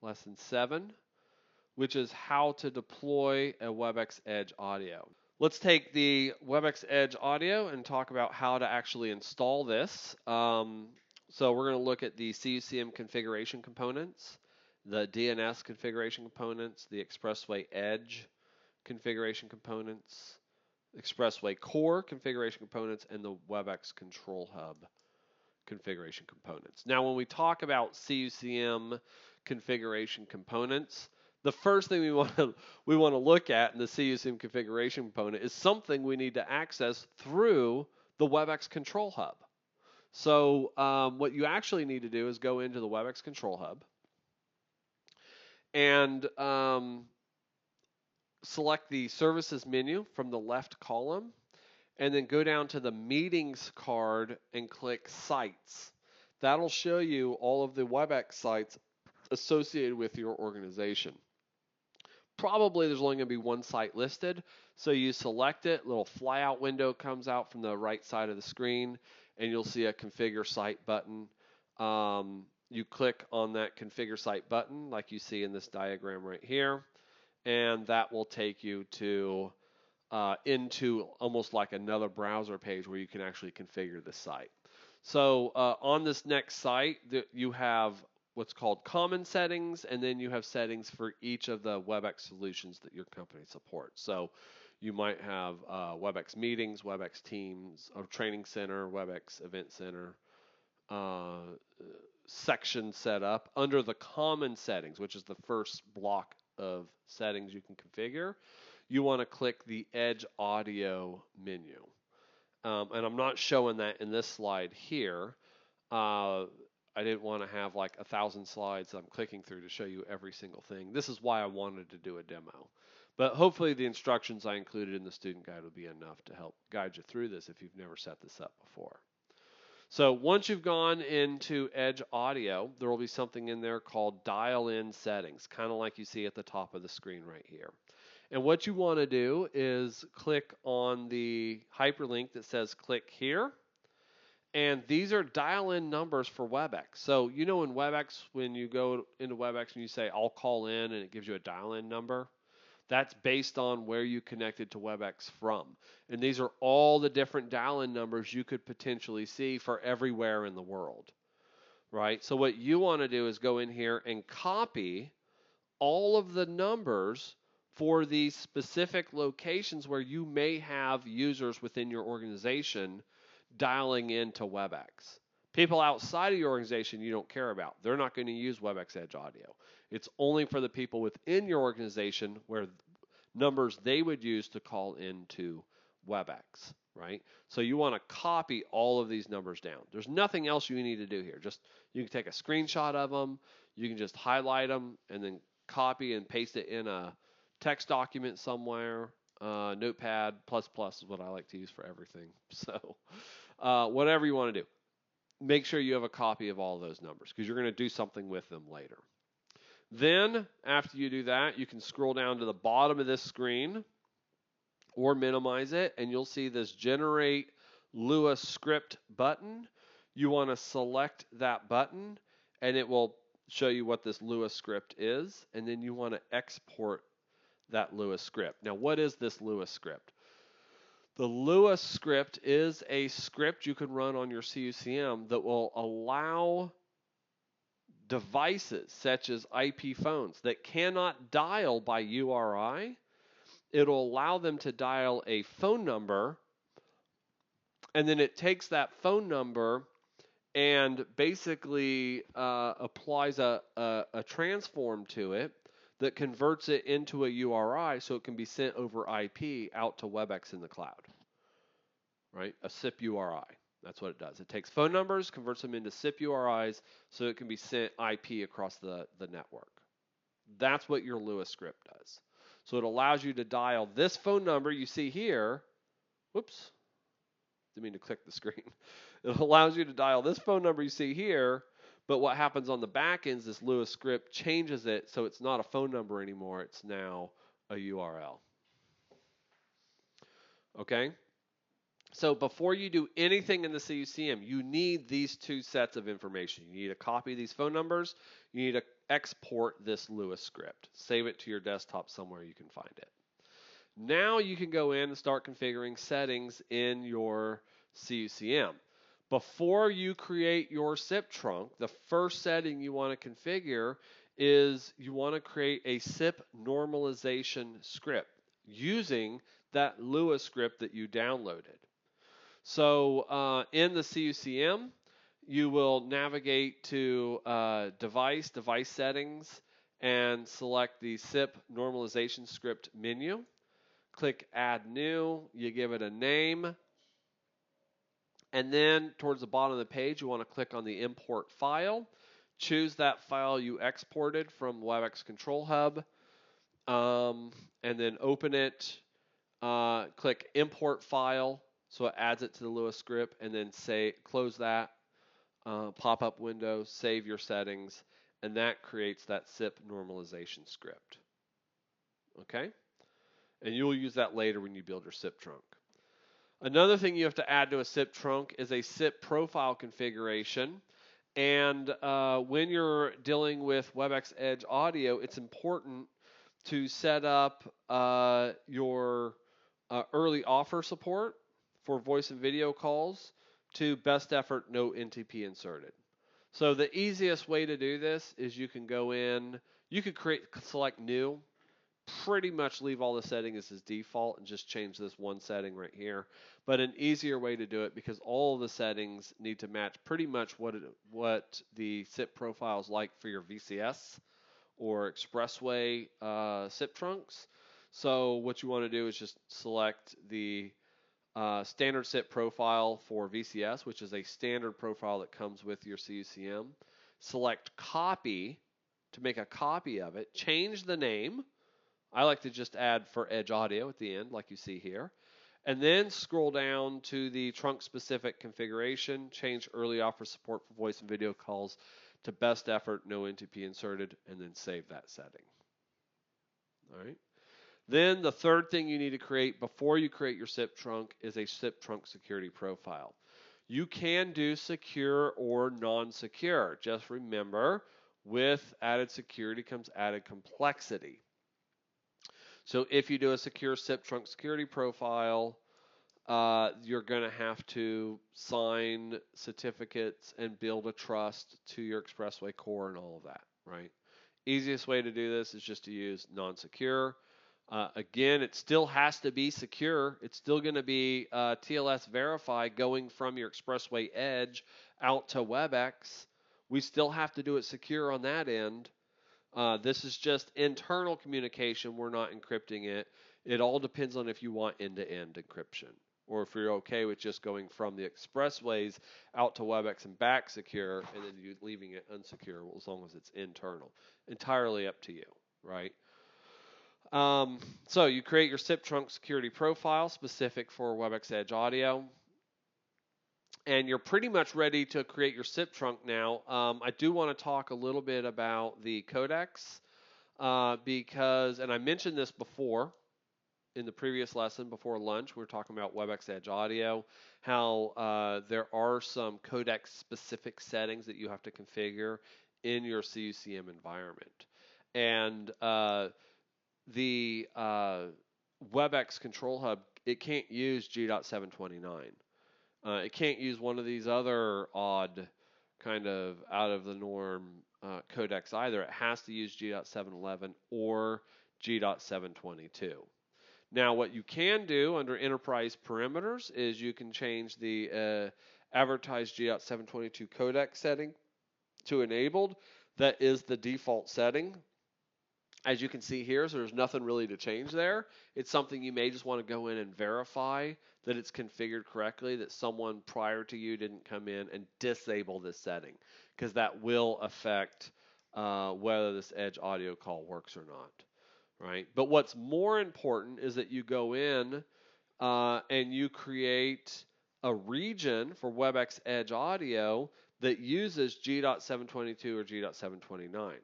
lesson 7, which is how to deploy a Webex Edge audio. Let's take the Webex Edge audio and talk about how to actually install this. So we're going to look at the CUCM configuration components, the DNS configuration components, the Expressway Edge configuration components, Expressway Core configuration components, and the Webex Control Hub configuration components. Now, when we talk about CUCM configuration components, the first thing we want to look at in the CUCM configuration component is something we need to access through the Webex Control Hub. So what you actually need to do is go into the Webex Control Hub and select the services menu from the left column, and then go down to the meetings card and click sites. That'll show you all of the Webex sites associated with your organization. Probably there's only going to be one site listed, so you select it, a little flyout window comes out from the right side of the screen, and you'll see a configure site button. You click on that configure site button like you see in this diagram right here, and that will take you to into almost like another browser page where you can actually configure the site. So on this next site, you have what's called common settings, and then you have settings for each of the Webex solutions that your company supports. So you might have Webex meetings, Webex Teams, or Training Center, Webex Event Center, section set up under the common settings, which is the first block of settings you can configure. You want to click the Edge Audio menu. And I'm not showing that in this slide here. I didn't want to have like 1,000 slides that I'm clicking through to show you every single thing. This is why I wanted to do a demo. But hopefully the instructions I included in the student guide will be enough to help guide you through this if you've never set this up before. So once you've gone into Edge Audio, there will be something in there called dial-in settings, kind of like you see at the top of the screen right here. And what you want to do is click on the hyperlink that says click here. And these are dial-in numbers for Webex. So you know in Webex, when you go into Webex and you say, I'll call in, and it gives you a dial-in number, that's based on where you connected to Webex from. And these are all the different dial-in numbers you could potentially see for everywhere in the world, right? So what you want to do is go in here and copy all of the numbers for these specific locations where you may have users within your organization dialing into Webex. People outside of your organization you don't care about. They're not going to use Webex Edge Audio. It's only for the people within your organization where numbers they would use to call into Webex, right? So you want to copy all of these numbers down. There's nothing else you need to do here. Just you can take a screenshot of them. You can just highlight them and then copy and paste it in a text document somewhere. Notepad++ is what I like to use for everything. So whatever you want to do, make sure you have a copy of all those numbers because you're going to do something with them later. Then after you do that, you can scroll down to the bottom of this screen or minimize it, and you'll see this Generate Lua Script button. You want to select that button, and it will show you what this Lua script is, and then you want to export that Lua script. Now, what is this Lua script? The Lua script is a script you can run on your CUCM that will allow devices such as IP phones that cannot dial by URI. It'll allow them to dial a phone number, and then it takes that phone number and basically applies a transform to it that converts it into a URI so it can be sent over IP out to Webex in the cloud, right? A SIP URI. That's what it does. It takes phone numbers, converts them into SIP URIs so it can be sent IP across the network. That's what your Lua script does. So it allows you to dial this phone number you see here. Whoops. Didn't mean to click the screen. It allows you to dial this phone number you see here, but what happens on the back end is this Lua script changes it so it's not a phone number anymore. It's now a URL. Okay? So before you do anything in the CUCM, you need these two sets of information. You need to copy these phone numbers. You need to export this Lewis script. Save it to your desktop somewhere you can find it. Now you can go in and start configuring settings in your CUCM. Before you create your SIP trunk, the first setting you want to configure is you want to create a SIP normalization script using that Lewis script that you downloaded. So in the CUCM, you will navigate to device settings, and select the SIP normalization script menu. Click Add New. You give it a name. And then towards the bottom of the page, you want to click on the Import File. Choose that file you exported from Webex Control Hub, and then open it. Click Import File, so it adds it to the Lewis script, and then close that pop-up window, save your settings, and that creates that SIP normalization script. Okay? And you'll use that later when you build your SIP trunk. Another thing you have to add to a SIP trunk is a SIP profile configuration. And when you're dealing with Webex Edge audio, it's important to set up your early offer support for voice and video calls to best effort, no NTP inserted. So the easiest way to do this is you can go in, you could select new, pretty much leave all the settings as default and just change this one setting right here. But an easier way to do it, because all of the settings need to match pretty much what the SIP profile is like for your VCS or Expressway SIP trunks. So what you want to do is just select the standard SIP profile for VCS, which is a standard profile that comes with your CUCM. Select copy to make a copy of it. Change the name. I like to just add for Edge Audio at the end, like you see here. And then scroll down to the trunk specific configuration, change early offer support for voice and video calls to best effort, no NTP inserted, and then save that setting. All right. Then the third thing you need to create before you create your SIP trunk is a SIP trunk security profile. You can do secure or non-secure. Just remember, with added security comes added complexity. So if you do a secure SIP trunk security profile, you're going to have to sign certificates and build a trust to your Expressway core and all of that, right? Easiest way to do this is just to use non-secure. Again, it still has to be secure. It's still going to be TLS verify going from your Expressway Edge out to Webex. We still have to do it secure on that end. This is just internal communication. We're not encrypting it. It all depends on if you want end-to-end encryption, or if you're okay with just going from the expressways out to Webex and back secure, and then you leaving it unsecure as long as it's internal. Entirely up to you, right? So you create your SIP trunk security profile specific for Webex Edge Audio. And you're pretty much ready to create your SIP trunk now. I do want to talk a little bit about the codecs because, and I mentioned this before in the previous lesson before lunch, we were talking about Webex Edge Audio, how there are some codec specific settings that you have to configure in your CUCM environment. And the Webex Control Hub, it can't use G.729. It can't use one of these other odd kind of out of the norm codecs either. It has to use G.711 or G.722. Now, what you can do under enterprise parameters is you can change the advertised G.722 codec setting to enabled. That is the default setting. As you can see here, so there's nothing really to change there. It's something you may just want to go in and verify that it's configured correctly, that someone prior to you didn't come in and disable this setting, because that will affect whether this Edge audio call works or not, right? But what's more important is that you go in and you create a region for Webex Edge audio that uses G.722 or G.729.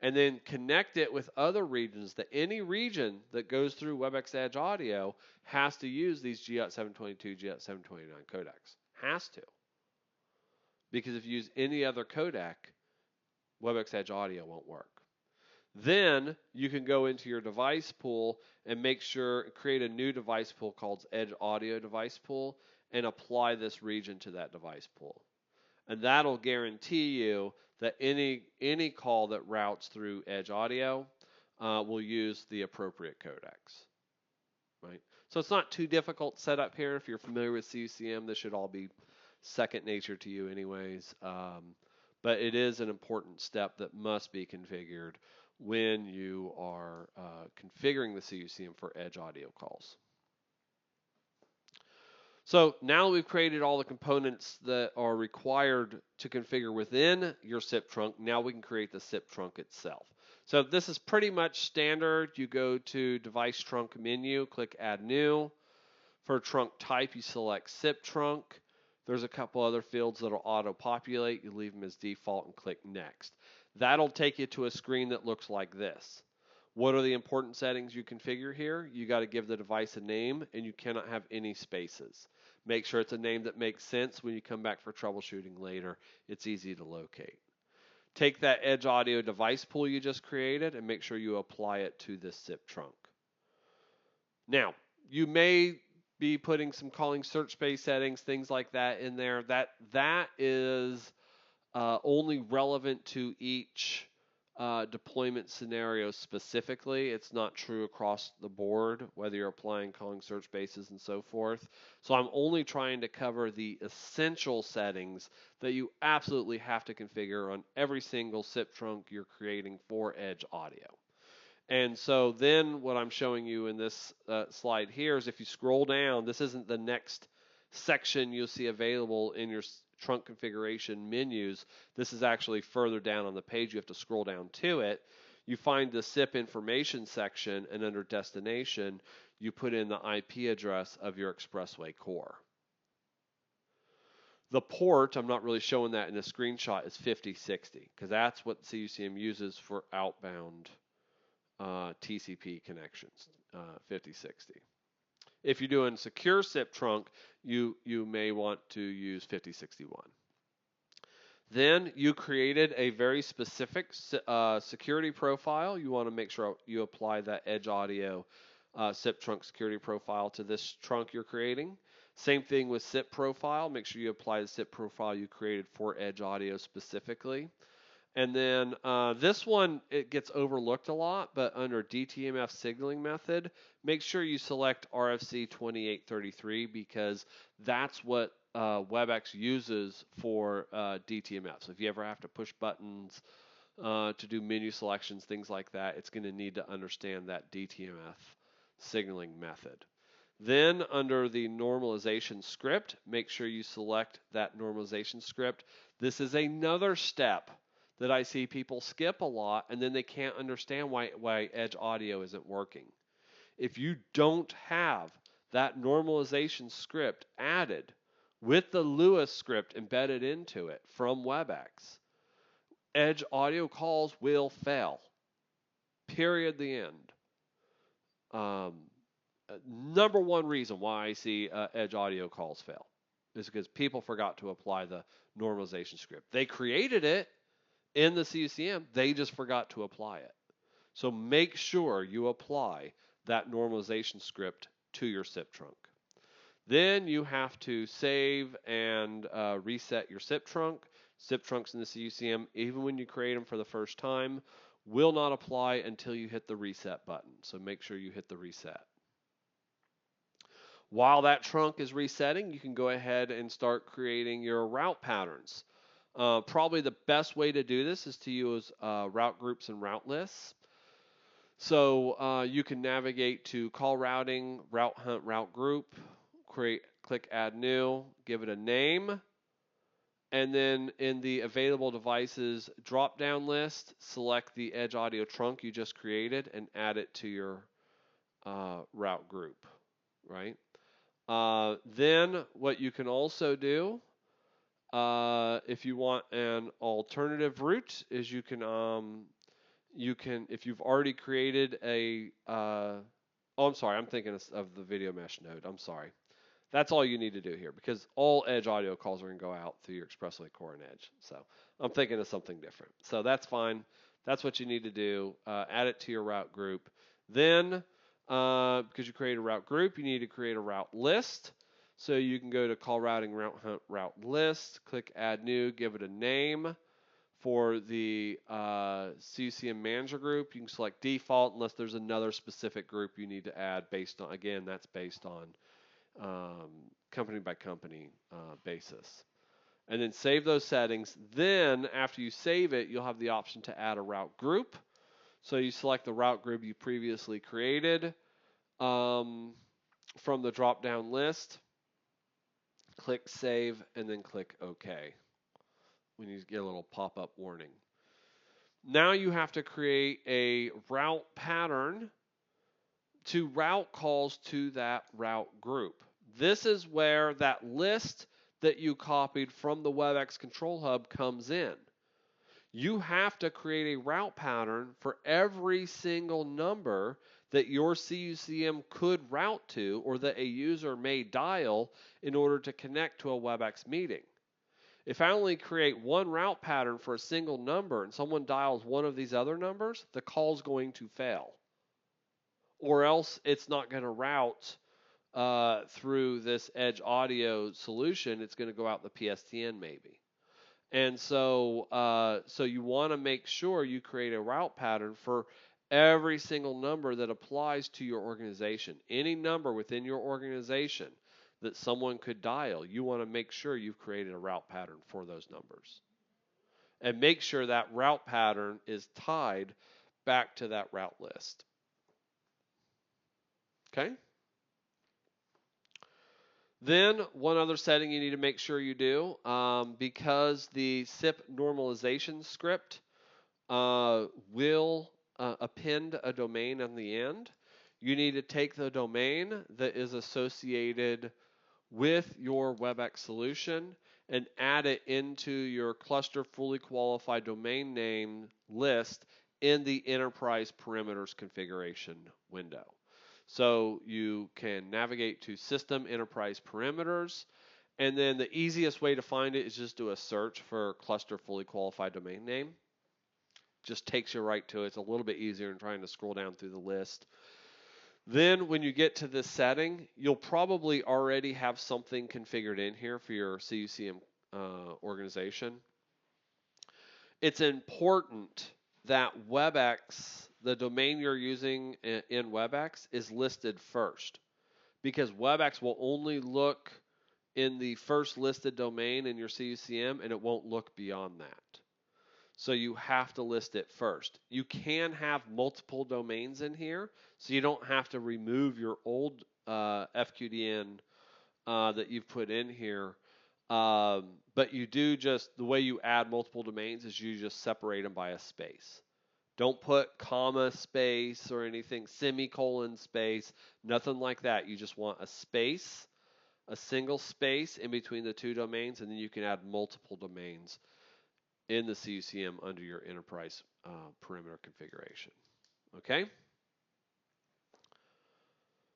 and then connect it with other regions. That any region that goes through Webex Edge audio has to use these G.722, G.729 codecs. Has to. Because if you use any other codec, Webex Edge audio won't work. Then you can go into your device pool and create a new device pool called Edge Audio Device Pool and apply this region to that device pool. And that'll guarantee you that any call that routes through Edge Audio will use the appropriate codecs, right? So it's not too difficult setup here. If you're familiar with CUCM, this should all be second nature to you anyways. But it is an important step that must be configured when you are configuring the CUCM for Edge audio calls. So now that we've created all the components that are required to configure within your SIP trunk, now we can create the SIP trunk itself. So this is pretty much standard. You go to Device Trunk menu, click Add New. For trunk type, you select SIP trunk. There's a couple other fields that will auto-populate. You leave them as default and click Next. That'll take you to a screen that looks like this. What are the important settings you configure here? You got to give the device a name, and you cannot have any spaces. Make sure it's a name that makes sense when you come back for troubleshooting later. It's easy to locate. Take that Edge Audio device pool you just created and make sure you apply it to this SIP trunk. Now, you may be putting some calling search space settings, things like that in there. That is only relevant to each deployment scenario specifically. It's not true across the board, whether you're applying calling search bases and so forth. So I'm only trying to cover the essential settings that you absolutely have to configure on every single SIP trunk you're creating for Edge Audio. And so then what I'm showing you in this slide here is if you scroll down, this isn't the next section you'll see available in your trunk configuration menus. This is actually further down on the page. You have to scroll down to it. You find the SIP information section, and under destination, you put in the IP address of your Expressway core. The port, I'm not really showing that in the screenshot, is 5060 because that's what CUCM uses for outbound TCP connections, 5060. If you're doing secure SIP trunk, you may want to use 5061. Then you created a very specific security profile. You want to make sure you apply that Edge Audio SIP trunk security profile to this trunk you're creating. Same thing with SIP profile. Make sure you apply the SIP profile you created for Edge Audio specifically. And then this one, it gets overlooked a lot, but under DTMF signaling method, make sure you select RFC 2833 because that's what Webex uses for DTMF. So if you ever have to push buttons to do menu selections, things like that, it's going to need to understand that DTMF signaling method. Then under the normalization script, make sure you select that normalization script. This is another step that I see people skip a lot, and then they can't understand why Edge Audio isn't working. If you don't have that normalization script added with the Lewis script embedded into it from Webex, Edge Audio calls will fail. Period. The end. Number one reason why I see Edge Audio calls fail is because people forgot to apply the normalization script. They created it in the CUCM, they just forgot to apply it. So make sure you apply that normalization script to your SIP trunk. Then you have to save and reset your SIP trunk. SIP trunks in the CUCM, even when you create them for the first time, will not apply until you hit the reset button. So make sure you hit the reset. While that trunk is resetting, you can go ahead and start creating your route patterns. Probably the best way to do this is to use route groups and route lists. So you can navigate to call routing, route hunt, route group, click add new, give it a name, and then in the available devices drop down list, select the Edge Audio trunk you just created and add it to your route group, right? Then what you can also do if you want an alternative route is you can you can, if you've already created a, oh, I'm sorry, I'm thinking of the video mesh node. I'm sorry. That's all you need to do here because all Edge audio calls are going to go out through your Expressway core and Edge. So I'm thinking of something different. So that's fine. That's what you need to do. Add it to your route group. Then, because you create a route group, you need to create a route list. So you can go to call routing route hunt route list, click add new, give it a name. For the CUCM manager group, you can select default unless there's another specific group you need to add based on, again, that's based on company by company basis. And then save those settings. Then after you save it, you'll have the option to add a route group. So you select the route group you previously created from the drop-down list. Click save and then click OK when you get a little pop-up warning. Now you have to create a route pattern to route calls to that route group. This is where that list that you copied from the Webex Control Hub comes in. You have to create a route pattern for every single number that your CUCM could route to or that a user may dial in order to connect to a Webex meeting. If I only create one route pattern for a single number and someone dials one of these other numbers, the call's going to fail. Or else it's not going to route through this Edge audio solution. It's going to go out the PSTN maybe. And so, so you want to make sure you create a route pattern for every single number that applies to your organization. Any number within your organization that someone could dial, you want to make sure you've created a route pattern for those numbers. And make sure that route pattern is tied back to that route list. Okay? Then one other setting you need to make sure you do, because the SIP normalization script will append a domain on the end, you need to take the domain that is associated with your Webex solution and add it into your cluster fully qualified domain name list in the enterprise parameters configuration window. So you can navigate to system enterprise parameters, and then the easiest way to find it is just do a search for cluster fully qualified domain name. Just takes you right to it. It's a little bit easier than trying to scroll down through the list. Then when you get to this setting, you'll probably already have something configured in here for your CUCM organization. It's important that Webex, the domain you're using in Webex, is listed first, because Webex will only look in the first listed domain in your CUCM and it won't look beyond that. So you have to list it first. You can have multiple domains in here, so you don't have to remove your old FQDN that you've put in here. But you do just, the way you add multiple domains is you just separate them by a space. Don't put comma space or anything, semicolon space, nothing like that. You just want a space, a single space in between the two domains, and then you can add multiple domains in the CUCM under your enterprise perimeter configuration. Okay?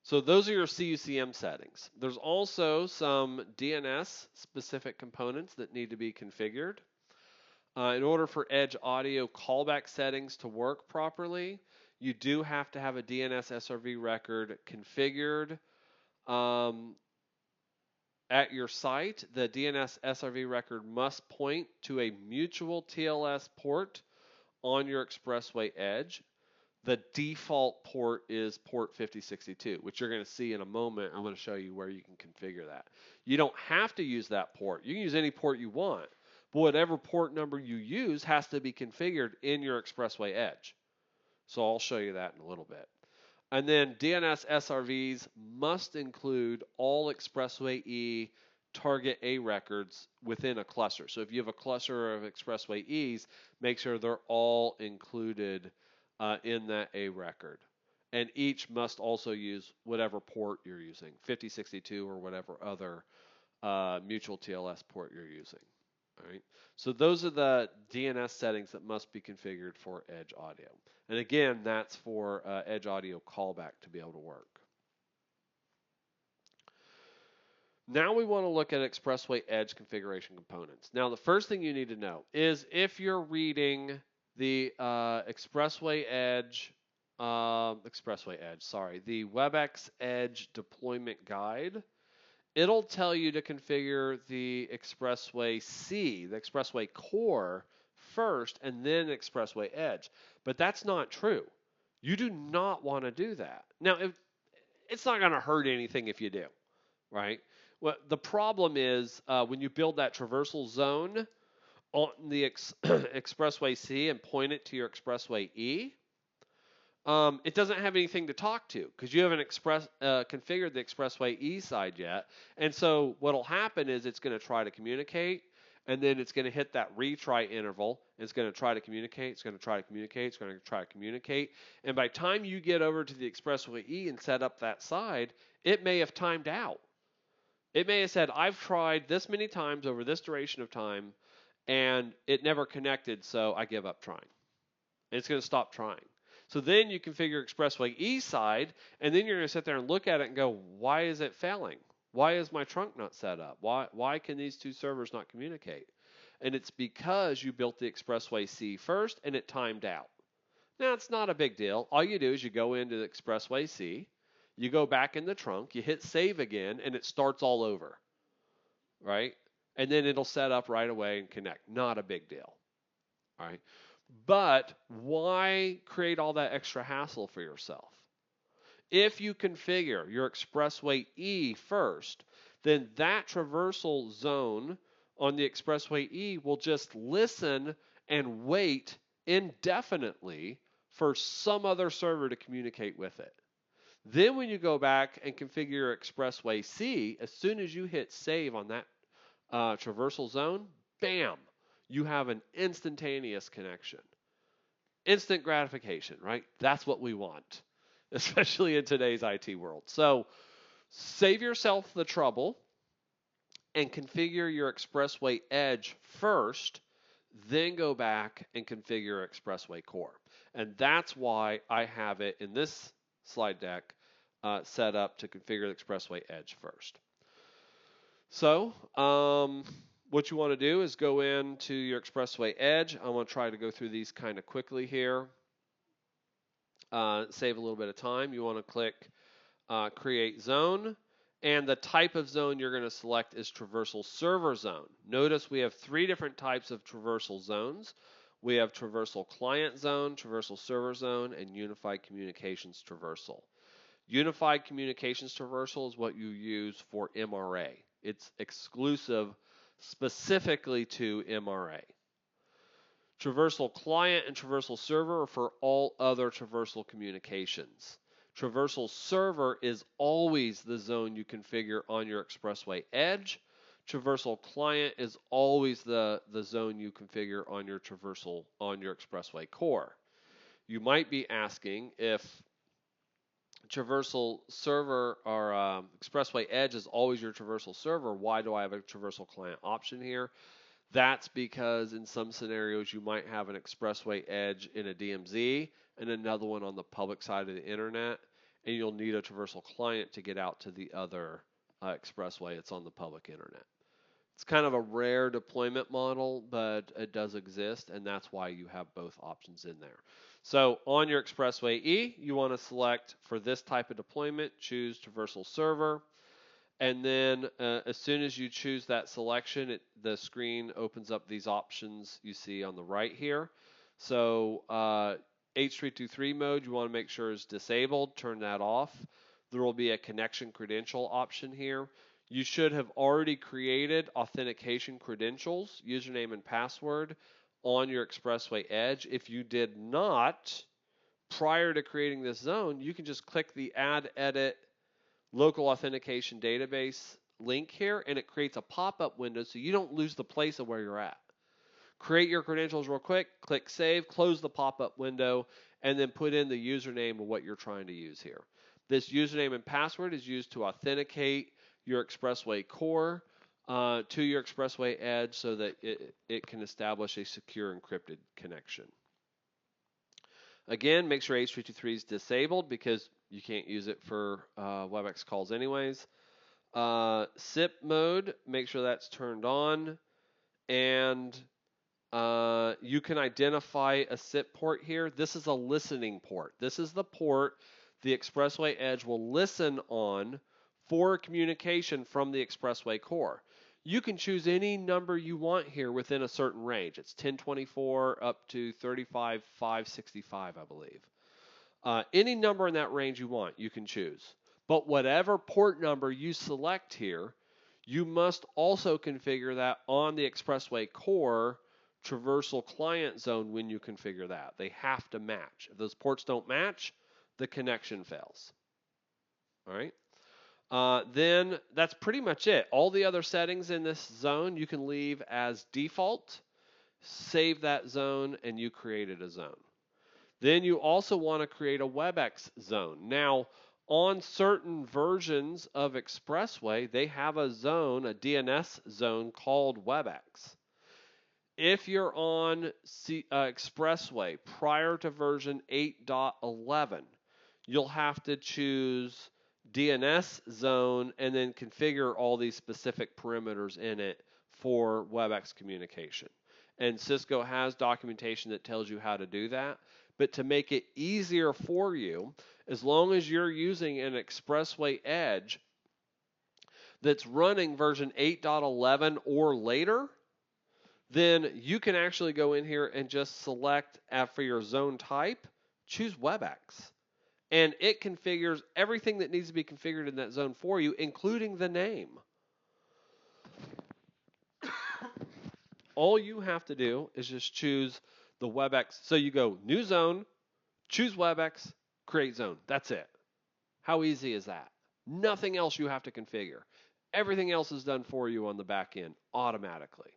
So those are your CUCM settings. There's also some DNS specific components that need to be configured. In order for Edge audio callback settings to work properly, you do have to have a DNS SRV record configured at your site. The DNS SRV record must point to a mutual TLS port on your Expressway Edge. The default port is port 5062, which you're going to see in a moment. I'm going to show you where you can configure that. You don't have to use that port. You can use any port you want, but whatever port number you use has to be configured in your Expressway Edge. So I'll show you that in a little bit. And then DNS SRVs must include all Expressway target A records within a cluster. So if you have a cluster of Expressway E's, make sure they're all included in that A record. And each must also use whatever port you're using, 5062 or whatever other mutual TLS port you're using. All right. So those are the DNS settings that must be configured for Edge Audio. And again, that's for Edge Audio callback to be able to work. Now we want to look at Expressway Edge configuration components. Now the first thing you need to know is if you're reading the the Webex Edge deployment guide, it'll tell you to configure the Expressway C, the Expressway core first, and then Expressway Edge. But that's not true. You do not want to do that. Now, it's not going to hurt anything if you do, right? Well, the problem is when you build that traversal zone on the Expressway C and point it to your Expressway E, it doesn't have anything to talk to because you haven't configured the Expressway E side yet. And so what'll happen is it's going to try to communicate, and then it's going to hit that retry interval. It's going to try to communicate. It's going to try to communicate. It's going to try to communicate. And by the time you get over to the Expressway E and set up that side, it may have timed out. It may have said, I've tried this many times over this duration of time, and it never connected, so I give up trying. And it's going to stop trying. So then you configure Expressway E side, and then you're going to sit there and look at it and go, why is it failing? Why is my trunk not set up? Why can these two servers not communicate? And it's because you built the Expressway C first, and it timed out. Now, it's not a big deal. All you do is you go into the Expressway C, you go back in the trunk, you hit save again, and it starts all over, right? And then it'll set up right away and connect. Not a big deal, all right? But why create all that extra hassle for yourself? If you configure your Expressway E first, then that traversal zone on the Expressway E will just listen and wait indefinitely for some other server to communicate with it. Then when you go back and configure your Expressway C, as soon as you hit save on that traversal zone, bam, you have an instantaneous connection. Instant gratification, right? That's what we want, especially in today's IT world. So save yourself the trouble and configure your Expressway Edge first, then go back and configure Expressway Core. And that's why I have it in this slide deck set up to configure the Expressway Edge first. So what you want to do is go into your Expressway Edge. I'm going to try to go through these kind of quickly here. Save a little bit of time. You want to click Create Zone. And the type of zone you're going to select is Traversal Server Zone. Notice we have 3 different types of traversal zones. We have Traversal Client Zone, Traversal Server Zone, and Unified Communications Traversal. Unified Communications Traversal is what you use for MRA. It's exclusive specifically to MRA. Traversal Client and Traversal Server are for all other traversal communications. Traversal Server is always the zone you configure on your Expressway Edge. Traversal Client is always the zone you configure on your Expressway Core. You might be asking if Traversal Server or Expressway Edge is always your Traversal Server, why do I have a Traversal Client option here? That's because in some scenarios you might have an Expressway Edge in a DMZ and another one on the public side of the internet, and you'll need a Traversal Client to get out to the other Expressway that's on the public internet. It's kind of a rare deployment model, but it does exist, and that's why you have both options in there. So on your Expressway E, you want to select for this type of deployment, choose Traversal Server. And then as soon as you choose that selection, the screen opens up these options you see on the right here. So H323 mode, you want to make sure is disabled. Turn that off. There will be a connection credential option here. You should have already created authentication credentials, username and password, on your Expressway Edge. If you did not, prior to creating this zone, you can just click the Add Edit Local Authentication Database link here, and it creates a pop-up window so you don't lose the place of where you're at. Create your credentials real quick, click Save, close the pop-up window, and then put in the username of what you're trying to use here. This username and password is used to authenticate your Expressway Core to your Expressway Edge so that it can establish a secure encrypted connection. Again, make sure H.323 is disabled because you can't use it for Webex calls anyways. SIP mode, make sure that's turned on. And you can identify a SIP port here. This is a listening port. This is the port the Expressway Edge will listen on for communication from the Expressway core. You can choose any number you want here within a certain range. It's 1024 up to 35565, I believe. Any number in that range you want, you can choose. But whatever port number you select here, you must also configure that on the Expressway core traversal client zone when you configure that. They have to match. If those ports don't match, the connection fails. All right. Then that's pretty much it. All the other settings in this zone you can leave as default, save that zone, and you created a zone. Then you also want to create a Webex zone. Now, on certain versions of Expressway, they have a zone, a DNS zone called Webex. If you're on Expressway prior to version 8.11, you'll have to choose DNS zone and then configure all these specific perimeters in it for Webex communication. And Cisco has documentation that tells you how to do that. But to make it easier for you, as long as you're using an Expressway Edge that's running version 8.11 or later, then you can actually go in here and just select for your zone type, choose Webex. And it configures everything that needs to be configured in that zone for you, including the name. All you have to do is just choose the Webex. So you go new zone, choose Webex, create zone. That's it. How easy is that? Nothing else you have to configure. Everything else is done for you on the back end automatically.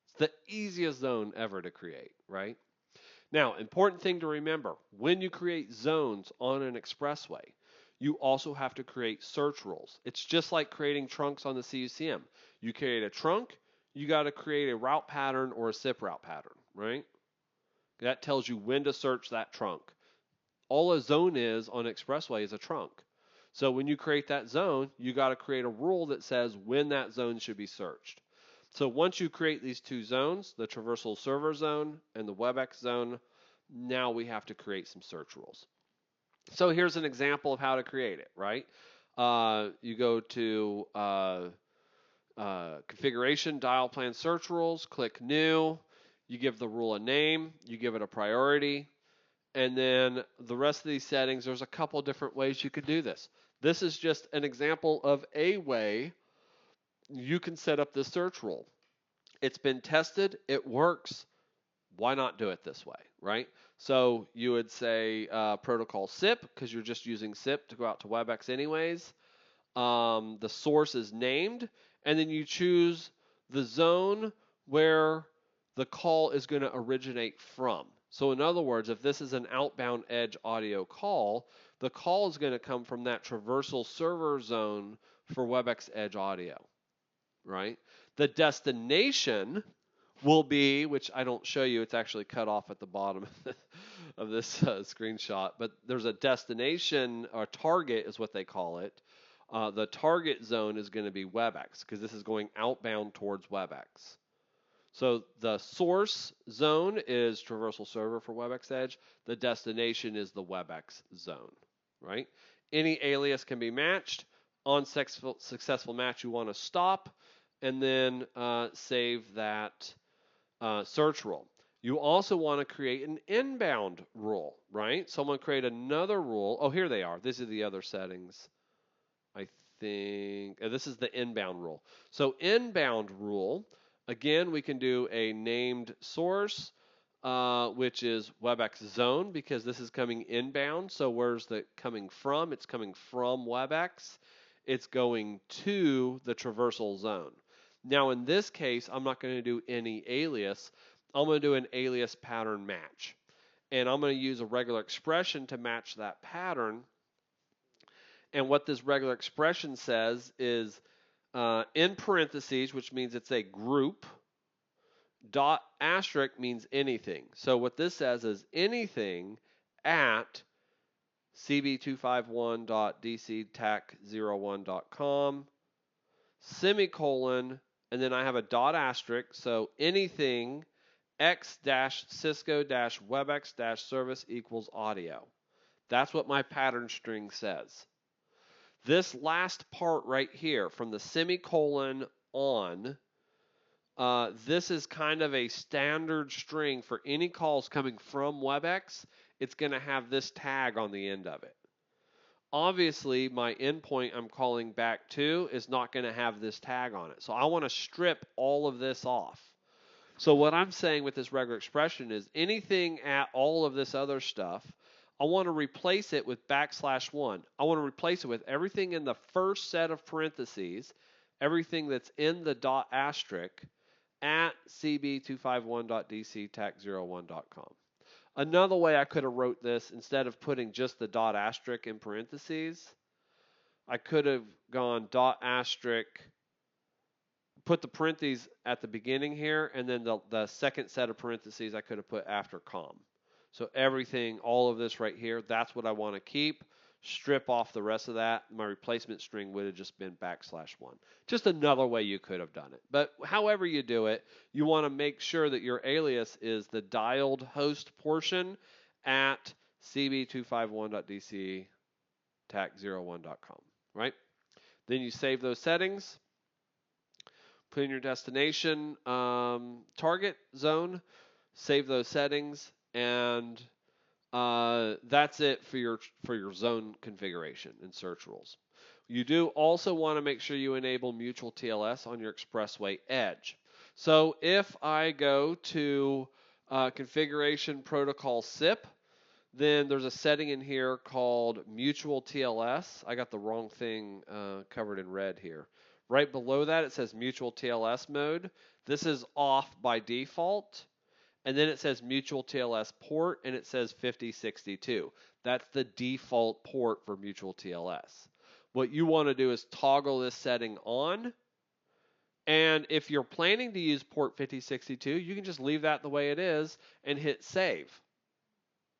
It's the easiest zone ever to create, right? Now, important thing to remember, when you create zones on an Expressway, you also have to create search rules. It's just like creating trunks on the CUCM. You create a trunk, you got to create a route pattern or a SIP route pattern, right? That tells you when to search that trunk. All a zone is on Expressway is a trunk. So when you create that zone, you got to create a rule that says when that zone should be searched. So once you create these two zones, the traversal server zone and the Webex zone, now we have to create some search rules. So here's an example of how to create it, right? You go to configuration, dial plan search rules, click new, you give the rule a name, you give it a priority, and then the rest of these settings, there's a couple different ways you could do this. This is just an example of a way you can set up this search rule. It's been tested, it works. Why not do it this way, right? So you would say protocol SIP because you're just using SIP to go out to Webex anyways. The source is named, and then you choose the zone where the call is going to originate from. So in other words, if this is an outbound edge audio call, the call is going to come from that traversal server zone for Webex Edge audio, right? The destination will be, which I don't show you, it's actually cut off at the bottom of this screenshot, but there's a destination, or target is what they call it. The target zone is going to be Webex because this is going outbound towards Webex. So the source zone is traversal server for Webex Edge. The destination is the Webex zone, right? Any alias can be matched. On successful match, you want to stop and then save that search rule. You also want to create an inbound rule, right? Someone create another rule. Oh, here they are. These are the other settings. I think this is the inbound rule. So inbound rule, again, we can do a named source, which is Webex zone because this is coming inbound. So where's the coming from? It's coming from Webex. It's going to the traversal zone. Now in this case, I'm not going to do any alias. I'm going to do an alias pattern match. And I'm going to use a regular expression to match that pattern. And what this regular expression says is in parentheses, which means it's a group. Dot asterisk means anything. So what this says is anything at cb251.dctac01.com, semicolon, and then I have a dot asterisk, so anything x-cisco-webex-service equals audio. That's what my pattern string says. This last part right here, from the semicolon on, this is kind of a standard string for any calls coming from Webex. It's going to have this tag on the end of it. Obviously, my endpoint I'm calling back to is not going to have this tag on it. So I want to strip all of this off. So what I'm saying with this regular expression is anything at all of this other stuff, I want to replace it with \1. I want to replace it with everything in the first set of parentheses, everything that's in the dot asterisk at cb251.dctac01.com. Another way I could have wrote this, instead of putting just the dot asterisk in parentheses, I could have gone dot asterisk, put the parentheses at the beginning here, and then the second set of parentheses I could have put after com. So everything, all of this right here, that's what I want to keep. Strip off the rest of that. My replacement string would have just been \1. Just another way you could have done it. But however you do it, you want to make sure that your alias is the dialed host portion at cb251.dctac01.com, right? Then you save those settings, put in your destination target zone, save those settings, and that's it for your zone configuration and search rules. You do also want to make sure you enable mutual TLS on your Expressway Edge. So if I go to configuration protocol SIP, then there's a setting in here called mutual TLS. I got the wrong thing covered in red here. Right below that it says mutual TLS mode. This is off by default. And then it says mutual TLS port, and it says 5062. That's the default port for mutual TLS. What you want to do is toggle this setting on. And if you're planning to use port 5062, you can just leave that the way it is and hit save,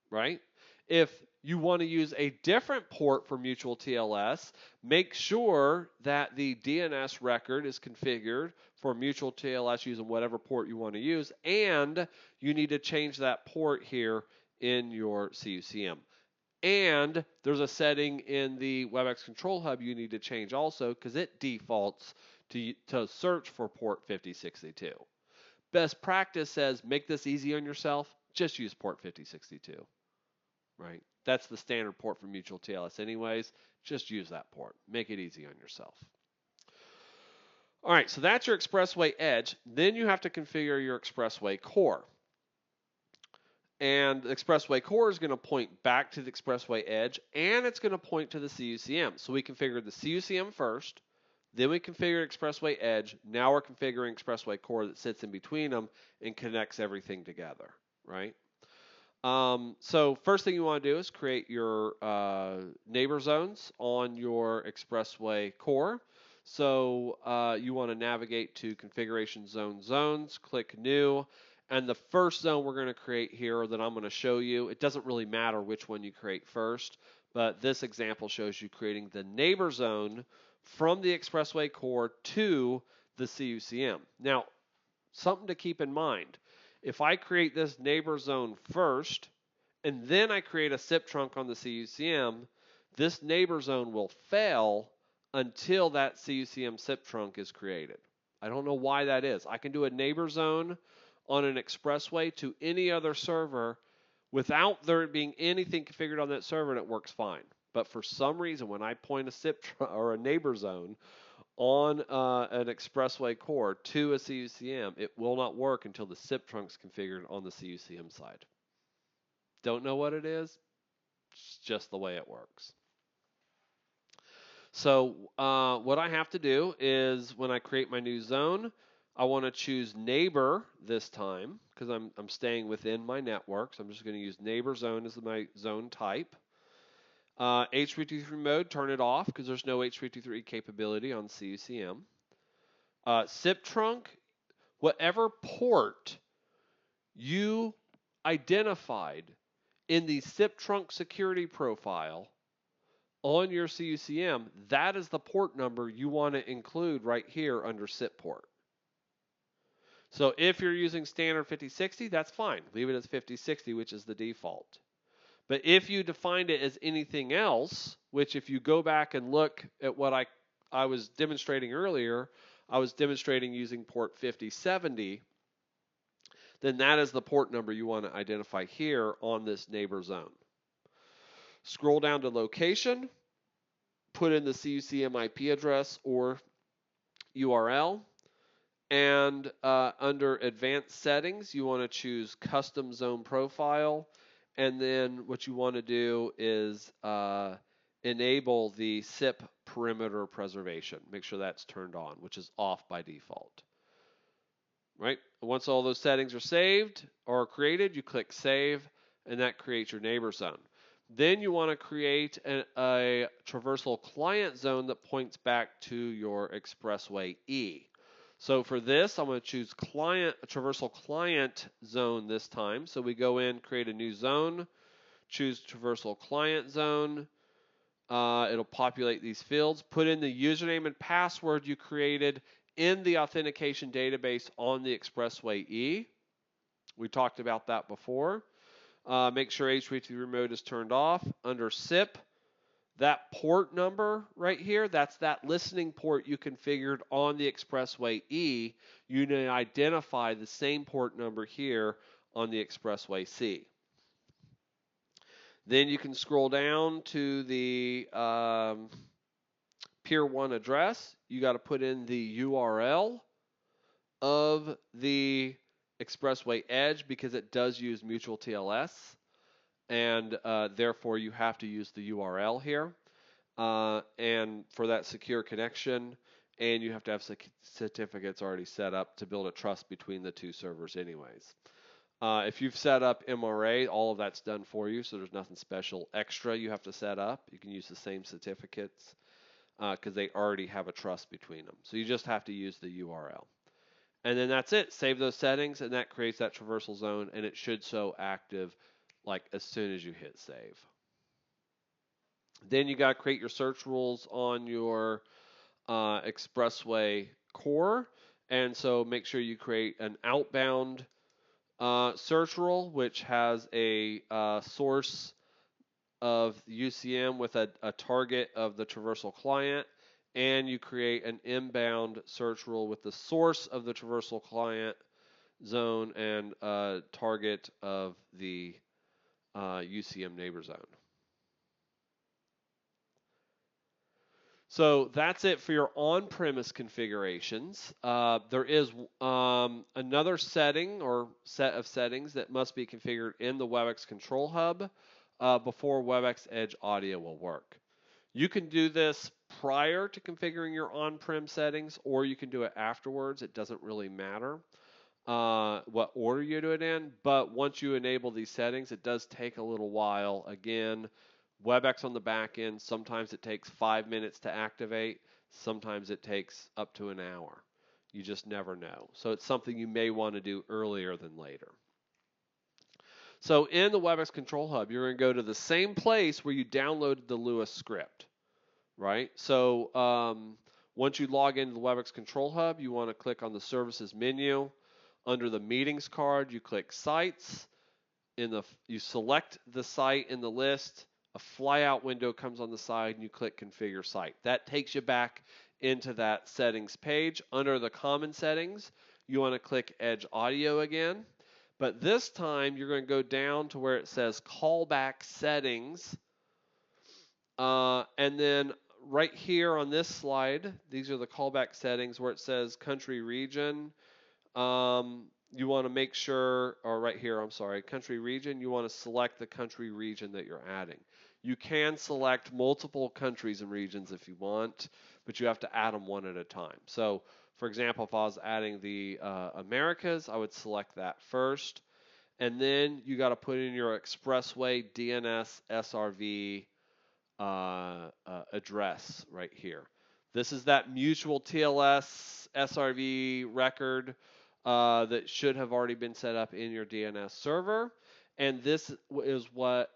right? If you want to use a different port for mutual TLS, make sure that the DNS record is configured for mutual TLS using whatever port you want to use, and you need to change that port here in your CUCM. And there's a setting in the Webex Control Hub you need to change also, because it defaults to search for port 5062. Best practice says make this easy on yourself, just use port 5062. Right? That's the standard port for mutual TLS anyways. Just use that port. Make it easy on yourself. All right, so that's your Expressway Edge. Then you have to configure your Expressway Core. And the Expressway Core is going to point back to the Expressway Edge, and it's going to point to the CUCM. So we configured the CUCM first, then we configured Expressway Edge. Now we're configuring Expressway Core that sits in between them and connects everything together, right? So first thing you want to do is create your neighbor zones on your Expressway Core. So you want to navigate to Configuration Zone Zones, click New, and the first zone we're going to create here that I'm going to show you, it doesn't really matter which one you create first, but this example shows you creating the neighbor zone from the Expressway Core to the CUCM. Now, something to keep in mind. If I create this neighbor zone first, and then I create a SIP trunk on the CUCM, this neighbor zone will fail until that CUCM SIP trunk is created. I don't know why that is. I can do a neighbor zone on an Expressway to any other server without there being anything configured on that server, and it works fine. But for some reason, when I point a SIP trunk or a neighbor zone on an Expressway Core to a CUCM, it will not work until the SIP trunk is configured on the CUCM side. Don't know what it is? It's just the way it works. So what I have to do is when I create my new zone, I want to choose neighbor this time because I'm staying within my network. So I'm just going to use neighbor zone as my zone type. H323 mode, turn it off because there's no H323 capability on CUCM. SIP trunk, whatever port you identified in the SIP trunk security profile on your CUCM, that is the port number you want to include right here under SIP port. So if you're using standard 5060, that's fine. Leave it as 5060, which is the default. But if you defined it as anything else, which if you go back and look at what I was demonstrating earlier, I was demonstrating using port 5070, then that is the port number you want to identify here on this neighbor zone. Scroll down to location, put in the CUCM IP address or URL, and under advanced settings, you want to choose custom zone profile, and then what you want to do is enable the SIP perimeter preservation. Make sure that's turned on, which is off by default. Right? Once all those settings are saved or created, you click save, and that creates your neighbor zone. Then you want to create a traversal client zone that points back to your Expressway E. So for this, I'm going to choose traversal client zone this time. So we go in, create a new zone, choose traversal client zone. It'll populate these fields. Put in the username and password you created in the authentication database on the Expressway E. We talked about that before. Make sure HTTP remote is turned off. Under SIP, that port number right here, that's that listening port you configured on the Expressway E. You need to identify the same port number here on the Expressway C. Then you can scroll down to the Peer 1 address. You got to put in the URL of the Expressway Edge because it does use mutual TLS, and therefore you have to use the URL here. And for that secure connection, and you have to have certificates already set up to build a trust between the two servers anyways. If you've set up MRA, all of that's done for you, so there's nothing special extra you have to set up. You can use the same certificates because they already have a trust between them. So you just have to use the URL. And then that's it. Save those settings, and that creates that traversal zone, and it should show active like as soon as you hit save. Then you got to create your search rules on your Expressway core, and so make sure you create an outbound search rule, which has a source of UCM with a target of the traversal client, and you create an inbound search rule with the source of the traversal client zone and a target of the UCM neighbor zone. So that's it for your on-premise configurations. There is another setting or set of settings that must be configured in the Webex Control Hub before Webex Edge audio will work. You can do this prior to configuring your on-prem settings, or you can do it afterwards. It doesn't really matter what order you do it in, but once you enable these settings, it does take a little while. Again, Webex on the back end, sometimes it takes 5 minutes to activate, sometimes it takes up to an hour. You just never know. So it's something you may want to do earlier than later. So in the Webex Control Hub, you're going to go to the same place where you downloaded the Lewis script, right? So once you log into the Webex Control Hub, you want to click on the Services menu. Under the Meetings card, you click Sites. You select the site in the list. A flyout window comes on the side, and you click Configure Site. That takes you back into that settings page. Under the Common Settings, you want to click Edge Audio again. But this time, you're going to go down to where it says Callback Settings. And then right here on this slide, these are the callback settings where it says Country Region. You want to make sure, or right here, I'm sorry, Country Region, you want to select the country region that you're adding. You can select multiple countries and regions if you want, but you have to add them one at a time. So, for example, if I was adding the Americas, I would select that first. And then you got to put in your Expressway DNS SRV address right here. This is that mutual TLS SRV record that should have already been set up in your DNS server. And this is what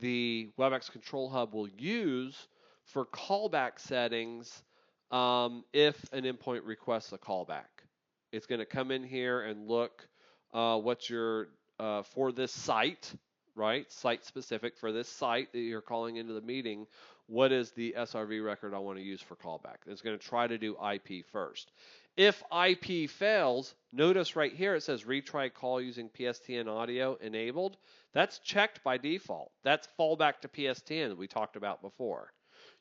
the Webex Control Hub will use for callback settings if an endpoint requests a callback. It's going to come in here and look what your for this site, right? Site specific for this site that you're calling into the meeting. What is the SRV record I want to use for callback? It's going to try to do IP first. If IP fails, notice right here it says retry call using PSTN audio enabled. That's checked by default. That's fallback to PSTN that we talked about before.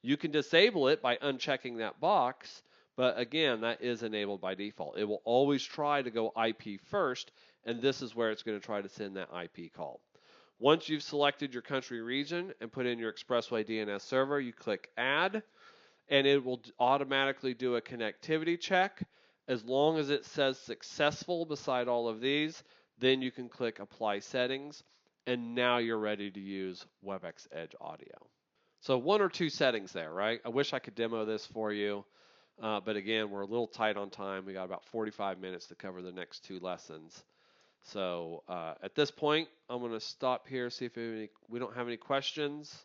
You can disable it by unchecking that box, but again, that is enabled by default. It will always try to go IP first, and this is where it's going to try to send that IP call. Once you've selected your country region and put in your Expressway DNS server, you click Add, and it will automatically do a connectivity check. As long as it says successful beside all of these, then you can click Apply Settings, and now you're ready to use Webex Edge Audio. So 1 or 2 settings there, right? I wish I could demo this for you, but again, we're a little tight on time. We got about 45 minutes to cover the next 2 lessons. So at this point, I'm going to stop here, see if we don't have any questions.